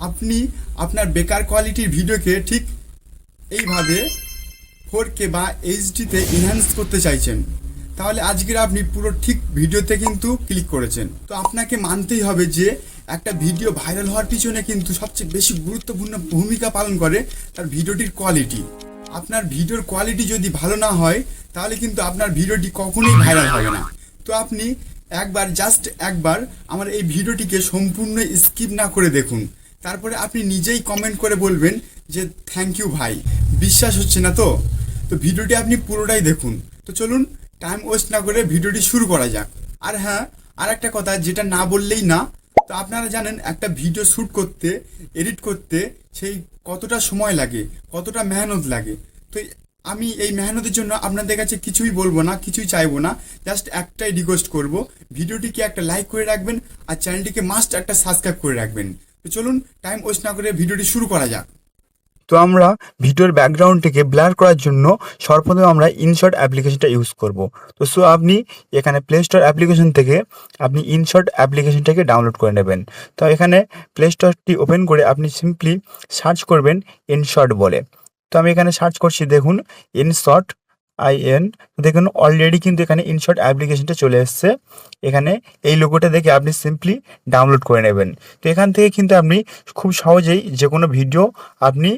আপনি আপনার বেকার কোয়ালিটির ভিডিওকে ঠিক এইভাবে 4K বা এইচডিতে এনহ্যান্স করতে চাইছেন, তাহলে আজকের আপনি পুরো ঠিক ভিডিওতে কিন্তু ক্লিক করেছেন। তো আপনাকে মানতেই হবে যে একটা ভিডিও ভাইরাল হওয়ার পিছনে কিন্তু সবচেয়ে বেশি গুরুত্বপূর্ণ ভূমিকা পালন করে তার ভিডিওটির কোয়ালিটি। আপনার ভিডিওর কোয়ালিটি যদি ভালো না হয় তাহলে কিন্তু আপনার ভিডিওটি কখনোই ভাইরাল হবে না। তো আপনি জাস্ট একবার আমার এই ভিডিওটিকে সম্পূর্ণ স্কিপ না করে দেখুন, তারপরে আপনি নিজেই কমেন্ট করে বলবেন যে থ্যাংক ইউ ভাই। বিশ্বাস হচ্ছে না তো ভিডিওটি আপনি পুরোটাই দেখুন। তো চলুন টাইম ওয়েস্ট না করে ভিডিওটি শুরু করা যাক। আর হ্যাঁ, আর একটা কথা যেটা না বললেই না, তো আপনারা জানেন একটা ভিডিও শ্যুট করতে, এডিট করতে সেই কতটা সময় লাগে, কতটা মেহনত লাগে। তো আমি এই মেহনতের জন্য আপনাদের কাছে কিছুই বলবো না, কিছুই চাইবো না, জাস্ট একটাই রিকোয়েস্ট করব, ভিডিওটিকে একটা লাইক করে রাখবেন আর চ্যানেলটিকে মাস্ট একটা সাবস্ক্রাইব করে রাখবেন। তো চলুন টাইম ওয়েস্ট না করে ভিডিওটি শুরু করা যাক। তো আমরা ভিডিওর ব্যাকগ্রাউন্ডটিকে ব্লার করার জন্য সর্বপ্রথমে আমরা ইনশট অ্যাপ্লিকেশনটা ইউজ করব। তো আপনি এখানে প্লে স্টোর অ্যাপ্লিকেশন থেকে আপনি ইনশট অ্যাপ্লিকেশনটাকে ডাউনলোড করে নেবেন। তো এখানে প্লে স্টোরটি ওপেন করে আপনি সিম্পলি সার্চ করবেন ইনশট বলে। তো আমি এখানে সার্চ করছি, দেখুন ইনশট IN। দেখুন অলরেডি কিন্তু এখানে ইনশট অ্যাপ্লিকেশনটা চলে এসছে। এখানে এই লোগোটা দেখে আপনি সিম্পলি ডাউনলোড করে নেবেন। তো এখান থেকে কিন্তু আপনি খুব সহজেই যে কোনো ভিডিও আপনি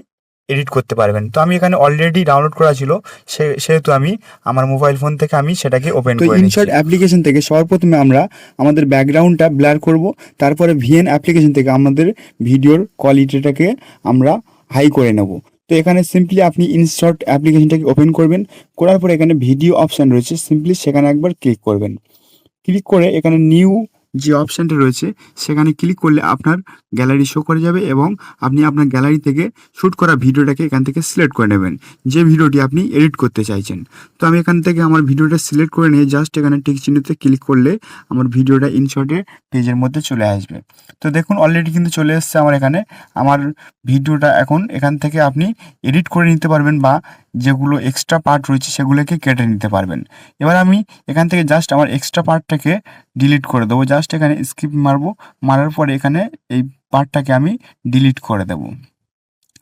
এডিট করতে পারবেন। তো আমি এখানে অলরেডি ডাউনলোড করা ছিল, সেহেতু আমি আমার মোবাইল ফোন থেকে আমি সেটাকে ওপেন করে নিচ্ছি। ইনশট অ্যাপ্লিকেশন থেকে সর্বপ্রথমে আমরা আমাদের ব্যাকগ্রাউন্ডটা ব্লার করব, তারপরে VN অ্যাপ্লিকেশন থেকে আমাদের ভিডিওর কোয়ালিটিটাকে আমরা হাই করে নেব। তো এখানে সিম্পলি আপনি ইনশট অ্যাপ্লিকেশনটাকে ওপেন করবেন, করার পরে এখানে ভিডিও অপশান রয়েছে, সিম্পলি সেখানে একবার ক্লিক করবেন। ক্লিক করে এখানে নিউ যে অপশানটা রয়েছে সেখানে ক্লিক করলে আপনার গ্যালারি শো করে যাবে এবং আপনি আপনার গ্যালারি থেকে শ্যুট করা ভিডিওটাকে এখান থেকে সিলেক্ট করে নেবেন, যে ভিডিওটি আপনি এডিট করতে চাইছেন। তো আমি এখান থেকে আমার ভিডিওটা সিলেক্ট করে নিয়ে জাস্ট এখানে টিক চিহ্নতে ক্লিক করলে আমার ভিডিওটা ইনশটের পেজের মধ্যে চলে আসবে। তো দেখুন অলরেডি কিন্তু চলে এসছে আমার এখানে আমার ভিডিওটা। এখন এখান থেকে আপনি এডিট করে নিতে পারবেন বা যেগুলো এক্সট্রা পার্ট রয়েছে সেগুলোকে কেটে নিতে পারবেন। এবার আমি এখান থেকে জাস্ট আমার এক্সট্রা পার্টটাকে ডিলিট করে দেবো। জাস্ট এখানে স্কিপ মারবো, মারার পরে এখানে এই পার্টটাকে আমি ডিলিট করে দেবো।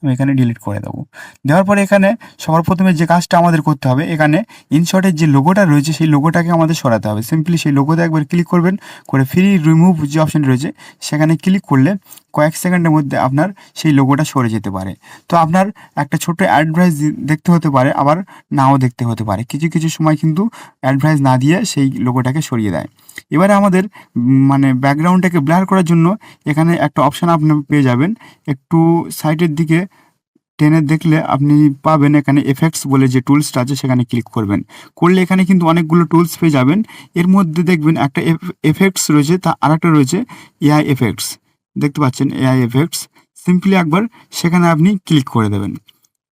আমি এখানে ডিলিট করে দেবো। দেওয়ার পরে এখানে সবার প্রথমে যে কাজটা আমাদের করতে হবে, এখানে ইনশটের যে লোগোটা রয়েছে সেই লোগোটাকে আমাদের সরাতে হবে। সিম্পলি সেই লোগোতে একবার ক্লিক করবেন, করে ফ্রি রিমুভ যে অপশান রয়েছে সেখানে ক্লিক করলে কয়েক সেকেন্ডের মধ্যে আপনার সেই লোগোটা সরে যেতে পারে। তো আপনার একটা ছোট্ট অ্যাডভাইস দেখতে হতে পারে, আবার নাও দেখতে হতে পারে। কিছু কিছু সময় কিন্তু অ্যাডভাইস না দিয়ে সেই লোগোটাকে সরিয়ে দেয়। এবারে আমাদের মানে ব্যাকগ্রাউন্ডটাকে ব্লার করার জন্য এখানে একটা অপশান আপনি পেয়ে যাবেন, একটু সাইডের দিকে টেনে দেখলে আপনি পাবেন এখানে এফেক্টস বলে যে টুলসটা আছে, সেখানে ক্লিক করবেন। করলে এখানে কিন্তু অনেকগুলো টুলস পেয়ে যাবেন। এর মধ্যে দেখবেন একটা এফেক্টস রয়েছে, তা আরেকটা রয়েছে AI এফেক্টস। দেখতে পাচ্ছেন AI এফেক্টস, সিম্পলি একবার সেখানে আপনি ক্লিক করে দেবেন।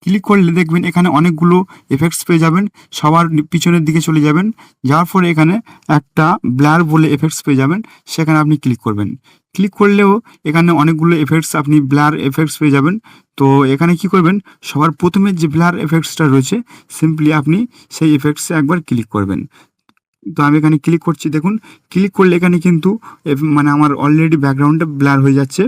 ক্লিক করলে দেখবেন এখানে অনেকগুলো এফেক্টস পেয়ে যাবেন। সবার পিছনের দিকে চলে যাবেন, যাওয়ার পরে এখানে একটা ব্লার বলে এফেক্টস পেয়ে যাবেন, সেখানে আপনি ক্লিক করবেন। ক্লিক করলেও এখানে অনেকগুলো এফেক্টস আপনি ব্লার এফেক্টস পেয়ে যাবেন। তো এখানে কি করবেন, সবার প্রথমে যে ব্লার এফেক্টসটা রয়েছে সিম্পলি আপনি সেই এফেক্টসে একবার ক্লিক করবেন। তো আমি এখানে ক্লিক করছি, দেখুন ক্লিক করলে এখানে কিন্তু মানে আমার অলরেডি ব্যাকগ্রাউন্ডটা ব্লার হয়ে যাচ্ছে।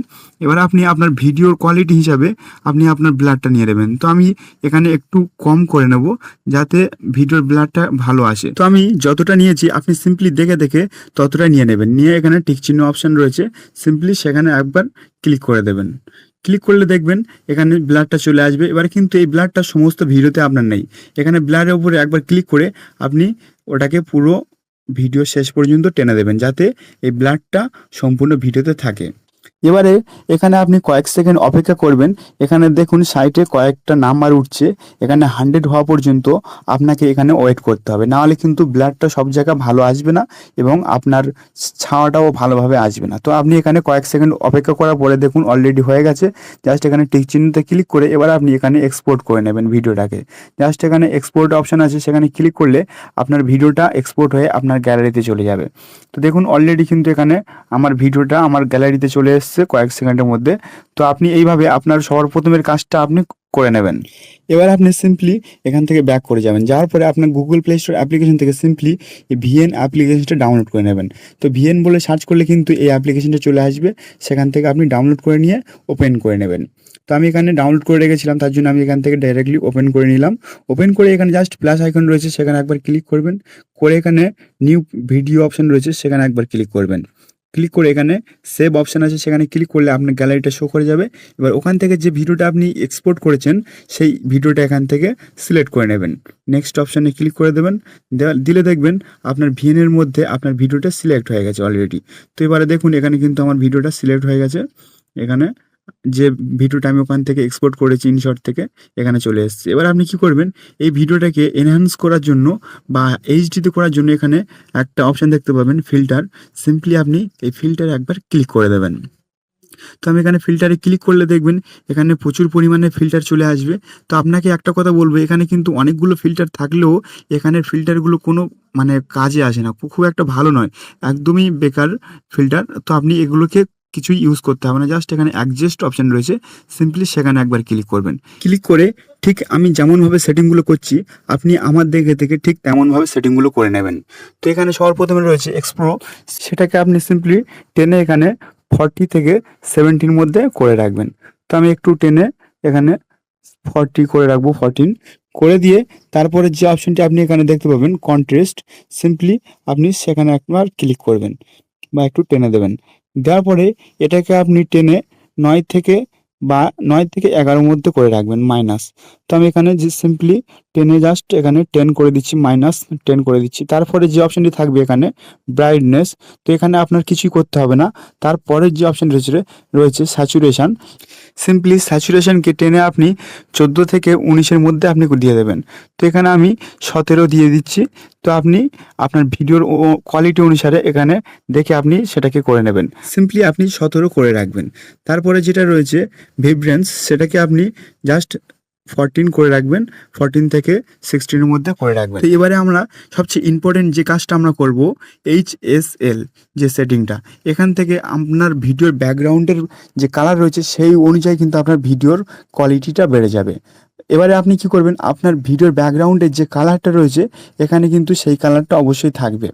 এবার আপনি আপনার ভিডিওর কোয়ালিটি হিসাবে আপনি আপনার ব্লারটা নিয়ে নেবেন। তো আমি এখানে একটু কম করে নেব যাতে ভিডিওর ব্লারটা ভালো আসে। তো আমি যতটা নিয়েছি আপনি সিম্পলি দেখে দেখে ততটা নিয়ে নেবেন। নিয়ে এখানে টিক চিহ্ন অপশান রয়েছে, সিম্পলি সেখানে একবার ক্লিক করে দেবেন। ক্লিক করলে দেখবেন এখানে ব্লারটা চলে আসবে। এবার কিন্তু এই ব্লারটা সমস্ত ভিডিওতে আপনার নেই। এখানে ব্লারের উপরে একবার ক্লিক করে আপনি ওটাকে পুরো ভিডিও শেষ পর্যন্ত টেনে দেবেন, যাতে এই ব্লারটা সম্পূর্ণ ভিডিওতে থাকে। এবারে এখানে আপনি কয়েক সেকেন্ড অপেক্ষা করবেন। এখানে দেখুন সাইটে কয়েকটা নাম্বার উঠছে, এখানে 100 হওয়া পর্যন্ত আপনাকে এখানে ওয়েট করতে হবে, নাহলে কিন্তু ব্লারটা সব জায়গায় ভালো আসবে না এবং আপনার ছাওয়াটাও ভালোভাবে আসবে না। তো আপনি এখানে কয়েক সেকেন্ড অপেক্ষা করার পরে দেখুন অলরেডি হয়ে গেছে। জাস্ট এখানে টিক চিহ্নতে ক্লিক করে এবার আপনি এখানে এক্সপোর্ট করে নেবেন ভিডিওটাকে। জাস্ট এখানে এক্সপোর্ট অপশান আছে, সেখানে ক্লিক করলে আপনার ভিডিওটা এক্সপোর্ট হয়ে আপনার গ্যালারিতে চলে যাবে। তো দেখুন অলরেডি কিন্তু এখানে আমার ভিডিওটা আমার গ্যালারিতে চলে এসছে কয়েক সেকেন্ডের মধ্যে। তো আপনি এইভাবে আপনার সবার প্রথমের কাজটা আপনি করে নেবেন। এবার আপনি সিম্পলি এখান থেকে ব্যাক করে যাবেন, যাওয়ার পরে আপনার গুগল প্লে স্টোর অ্যাপ্লিকেশন থেকে সিম্পলি এই ভিএন অ্যাপ্লিকেশনটা ডাউনলোড করে নেবেন। তো ভিএন বলে সার্চ করলে কিন্তু এই অ্যাপ্লিকেশনটা চলে আসবে, সেখান থেকে আপনি ডাউনলোড করে নিয়ে ওপেন করে নেবেন। তো আমি এখানে ডাউনলোড করে রেখেছিলাম, তার জন্য আমি এখান থেকে ডাইরেক্টলি ওপেন করে নিলাম। ওপেন করে এখানে জাস্ট প্লাস আইকন রয়েছে, সেখানে একবার ক্লিক করবেন, করে এখানে নিউ ভিডিও অপশন রয়েছে, সেখানে একবার ক্লিক করবেন। ক্লিক করে এখানে সেভ অপশান আছে, সেখানে ক্লিক করলে আপনার গ্যালারিটা শো করে যাবে। এবার ওখান থেকে যে ভিডিওটা আপনি এক্সপোর্ট করেছেন সেই ভিডিওটা এখান থেকে সিলেক্ট করে নেবেন। নেক্সট অপশানে ক্লিক করে দেবেন, দিলে দেখবেন আপনার ভিএনের মধ্যে আপনার ভিডিওটা সিলেক্ট হয়ে গেছে অলরেডি। তো এবারে দেখুন এখানে কিন্তু আমার ভিডিওটা সিলেক্ট হয়ে গেছে। এখানে যে ভিডিওটা আমি ওখান থেকে এক্সপোর্ট করেছি ইনশর্ট থেকে এখানে চলে এসেছে। এবার আপনি কি করবেন, এই ভিডিওটাকে এনহ্যান্স করার জন্য বা এইচডিতে করার জন্য এখানে একটা অপশান দেখতে পাবেন ফিল্টার। সিম্পলি আপনি এই ফিল্টারে একবার ক্লিক করে দেবেন। তো আমি এখানে ফিল্টারে ক্লিক করলে দেখবেন এখানে প্রচুর পরিমাণে ফিল্টার চলে আসবে। তো আপনাকে একটা কথা বলবো, এখানে কিন্তু অনেকগুলো ফিল্টার থাকলেও এখানের ফিল্টারগুলো কোনো মানে কাজে আসে না, খুব একটা ভালো নয়, একদমই বেকার ফিল্টার। তো আপনি এগুলোকে কিছুই ইউজ করতে হবে না, জাস্ট এখানে অ্যাডজাস্ট অপশান রয়েছে, সিম্পলি সেখানে একবার ক্লিক করবেন। ক্লিক করে ঠিক আমি যেমনভাবে সেটিংগুলো করছি আপনি আমার দেখে থেকে ঠিক তেমনভাবে সেটিংগুলো করে নেবেন। তো এখানে সর্বপ্রথমে রয়েছে এক্সপ্রো, সেটাকে আপনি সিম্পলি টেনে এখানে 40 থেকে 70 মধ্যে করে রাখবেন। তো আমি একটু টেনে এখানে 40 করে রাখবো, 14 করে দিয়ে তারপরে যে অপশনটি আপনি এখানে দেখতে পাবেন কন্ট্রাস্ট, সিম্পলি আপনি সেখানে একবার ক্লিক করবেন বা একটু টেনে দেবেন। দেওয়ার পরে এটাকে আপনি টেনে 9 থেকে 11 মধ্যে করে রাখবেন মাইনাস। তো আমি এখানে যে সিম্পলি টেনে জাস্ট এখানে 10 করে দিচ্ছি, -10 করে দিচ্ছি। তারপরে যে অপশনটি থাকবে এখানে ব্রাইটনেস, তো এখানে আপনার কিছুই করতে হবে না। তারপরে যে অপশন রয়েছে স্যাচুরেশন, সিম্পলি স্যাচুরেশনকে টেনে আপনি 14 থেকে 19-এর মধ্যে আপনি দিয়ে দেবেন। তো এখানে আমি 17 দিয়ে দিচ্ছি। তো আপনি আপনার ভিডিওর কোয়ালিটি অনুসারে এখানে দেখে আপনি সেটাকে করে নেবেন। সিম্পলি আপনি 17 করে রাখবেন। তারপরে যেটা রয়েছে ভিব্রেন্স, সেটাকে আপনি জাস্ট 14 করে রাখবেন, 14 থেকে 16-এর মধ্যে করে রাখবেন। তো এবারে আমরা সবচেয়ে ইম্পর্টেন্ট যে কাজটা আমরা করব, HSL যে সেটিংটা, এখান থেকে আপনার ভিডিওর ব্যাকগ্রাউন্ডের যে কালার রয়েছে সেই অনুযায়ী কিন্তু আপনার ভিডিওর কোয়ালিটিটা বেড়ে যাবে। এবারে আপনি কি করবেন, আপনার ভিডিওর ব্যাকগ্রাউন্ডের যে কালারটা রয়েছে এখানে কিন্তু সেই কালারটা অবশ্যই থাকবে।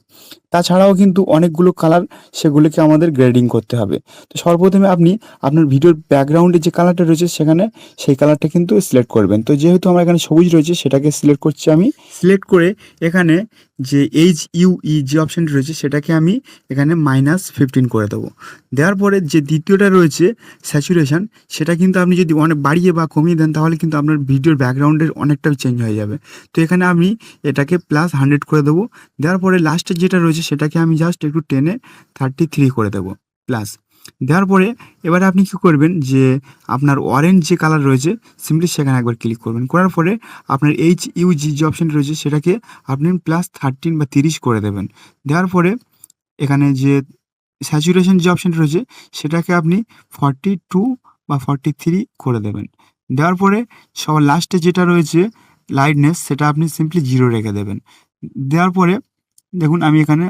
তাছাড়াও কিন্তু অনেকগুলো কালার, সেগুলোকে আমাদের গ্রেডিং করতে হবে। তো সর্বপ্রথমে আপনি আপনার ভিডিওর ব্যাকগ্রাউন্ডে যে কালারটা রয়েছে সেখানে সেই কালারটা কিন্তু সিলেক্ট করবেন। তো যেহেতু আমার এখানে সবুজ রয়েছে সেটাকে সিলেক্ট করছি, আমি সিলেক্ট করে এখানে যে HUE যে অপশানটি রয়েছে সেটাকে আমি এখানে -15 করে দেবো। দেওয়ার পরে যে দ্বিতীয়টা রয়েছে স্যাচুরেশন, সেটা কিন্তু আপনি যদি অনেক বাড়িয়ে বা কমিয়ে দেন তাহলে কিন্তু আপনার ভিডিওর ব্যাকগ্রাউন্ডের অনেকটা চেঞ্জ হয়ে যাবে। তো এখানে আমি এটাকে +100 করে দেবো। দেওয়ার পরে লাস্টের যেটা রয়েছে সেটাকে আমি জাস্ট একটু টেনে 33 করে দেবো প্লাস। দেওয়ার পরে এবারে আপনি কী করবেন, যে আপনার অরেঞ্জ যে কালার রয়েছে সিম্পলি সেখানে একবার ক্লিক করবেন। করার পরে আপনার HUG যে অপশানটি রয়েছে সেটাকে আপনি +13 বা 30 করে দেবেন। দেওয়ার পরে এখানে যে স্যাচুরেশন যে অপশানটি রয়েছে সেটাকে আপনি 42 বা 43 করে দেবেন। দেওয়ার পরে সবার লাস্টে যেটা রয়েছে লাইটনেস, সেটা আপনি সিম্পলি 0 রেখে দেবেন। দেওয়ার পরে দেখুন আমি এখানে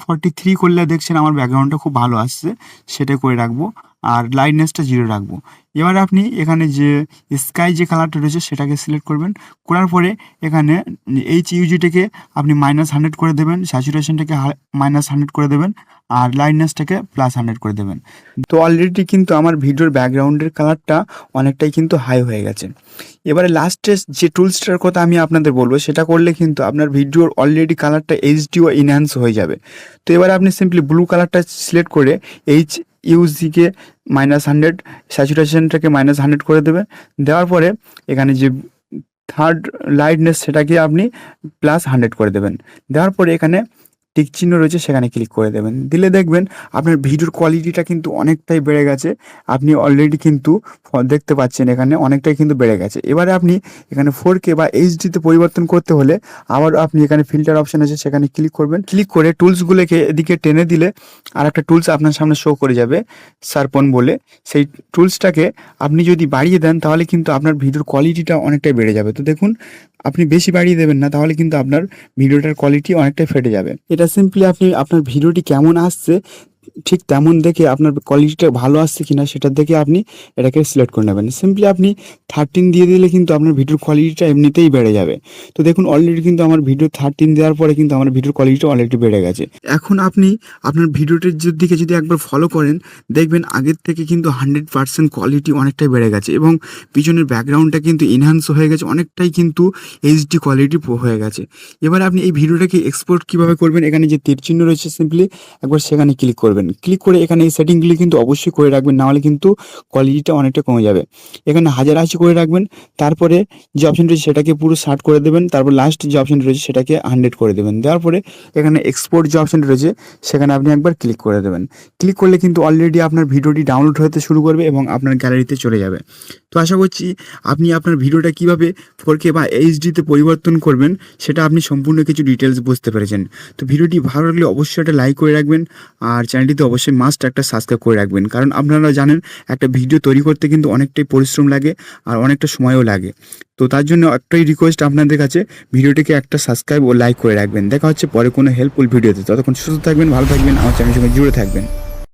43 করলে দেখছেন আমার ব্যাকগ্রাউন্ডটা খুব ভালো আসছে, সেটা করে রাখবো। আর লাইটনেসটা 0 রাখবো। এবার আপনি এখানে যে স্কাই যে কালারটা রয়েছে সেটাকে সিলেক্ট করবেন। করার পরে এখানে HUGটাকে আপনি -100 করে দেবেন, স্যাচুরেশনটাকে -100 করে দেবেন, আর লাইটনেসটাকে +100 করে দেবেন। তো অলরেডি কিন্তু আমার ভিডিওর ব্যাকগ্রাউন্ডের কালারটা অনেকটাই কিন্তু হাই হয়ে গেছে। এবারে লাস্টে যে টুলসটার কথা আমি আপনাদের বলবো, সেটা করলে কিন্তু আপনার ভিডিওর অলরেডি কালারটা HD ও এনহ্যান্স হয়ে যাবে। তো এবারে আপনি সিম্পলি ব্লু কালারটা সিলেক্ট করে HUGকে -100, স্যাচুরেশনটাকে -100 করে দেবেন। দেওয়ার পরে এখানে যে থার্ড লাইটনেস সেটাকে আপনি +100 করে দেবেন। দেওয়ার পরে এখানে টিক চিহ্ন রয়েছে সেখানে ক্লিক করে দেবেন। দিলে দেখবেন আপনার ভিডিওর কোয়ালিটিটা কিন্তু অনেকটাই বেড়ে গেছে। আপনি অলরেডি কিন্তু দেখতে পাচ্ছেন এখানে অনেকটাই কিন্তু বেড়ে গেছে। এবারে আপনি এখানে 4K বা HDতে পরিবর্তন করতে হলে আবার আপনি এখানে ফিল্টার অপশান আছে সেখানে ক্লিক করবেন। ক্লিক করে টুলসগুলোকে এদিকে টেনে দিলে আর একটা টুলস আপনার সামনে শো করে যাবে, শার্পন বলে। সেই টুলসটাকে আপনি যদি বাড়িয়ে দেন তাহলে কিন্তু আপনার ভিডিওর কোয়ালিটিটা অনেকটাই বেড়ে যাবে। তো দেখুন আপনি বেশি বাড়িয়ে দেবেন না, তাহলে কিন্তু আপনার ভিডিওটার কোয়ালিটি অনেকটাই ফেটে যাবে। এটা সিম্পলি আপনি আপনার ভিডিওটি কেমন আসছে ঠিক তেমন দেখে আপনার কোয়ালিটিটা ভালো আসছে কিনা সেটা দেখে আপনি এটাকে সিলেক্ট করে নেবেন। সিম্পলি আপনি 13 দিয়ে দিলে কিন্তু আপনার ভিডিওর কোয়ালিটিটা এমনিতেই বেড়ে যাবে। তো দেখুন অলরেডি কিন্তু আমার ভিডিও 13 দেওয়ার পরে কিন্তু আমার ভিডিওর কোয়ালিটিটা অলরেডি বেড়ে গেছে। এখন আপনি আপনার ভিডিওটির দিকে যদি একবার ফলো করেন, দেখবেন আগের থেকে কিন্তু 100% কোয়ালিটি অনেকটাই বেড়ে গেছে এবং পিছনের ব্যাকগ্রাউন্ডটা কিন্তু এনহ্যান্স হয়ে গেছে, অনেকটাই কিন্তু এইচডি কোয়ালিটি হয়ে গেছে। এবার আপনি এই ভিডিওটাকে এক্সপোর্ট কীভাবে করবেন, এখানে যে তীর চিহ্ন রয়েছে সিম্পলি একবার সেখানে ক্লিক করবেন। ক্লিক করে এখানে এই সেটিংগুলি কিন্তু অবশ্যই করে রাখবেন, নাহলে কিন্তু কোয়ালিটিটা অনেকটা কমে যাবে। এখানে 1080 করে রাখবেন, তারপরে যে অপশন রয়েছে সেটাকে পুরো 60 করে দেবেন, তারপর লাস্ট যে অপশন রয়েছে সেটাকে 100 করে দেবেন। দেওয়ার পরে এখানে এক্সপোর্ট যে অপশন রয়েছে সেখানে আপনি একবার ক্লিক করে দেবেন। ক্লিক করলে কিন্তু অলরেডি আপনার ভিডিওটি ডাউনলোড হতে শুরু করবে এবং আপনার গ্যালারিতে চলে যাবে। তো আশা করছি আপনি আপনার ভিডিওটা কীভাবে 4K বা এইচডিতে পরিবর্তন করবেন সেটা আপনি সম্পূর্ণ কিছু ডিটেলস বুঝতে পেরেছেন। তো ভিডিওটি ভালো লাগলে অবশ্যই একটা লাইক করে রাখবেন আর চ্যানেলটিতে অবশ্যই মাস্ট একটা সাবস্ক্রাইব করে রাখবেন, কারণ আপনারা জানেন একটা ভিডিও তৈরি করতে কিন্তু অনেকটাই পরিশ্রম লাগে আর অনেকটা সময়ও লাগে। তো তার জন্য একটাই রিকোয়েস্ট আপনাদের কাছে, ভিডিওটিকে একটা সাবস্ক্রাইব ও লাইক করে রাখবেন। দেখা হচ্ছে পরে কোনো হেল্পফুল ভিডিওতে। ততক্ষণ সুস্থ থাকবেন, ভালো থাকবেন, আমার চ্যানেলের সঙ্গে জুড়ে থাকবেন।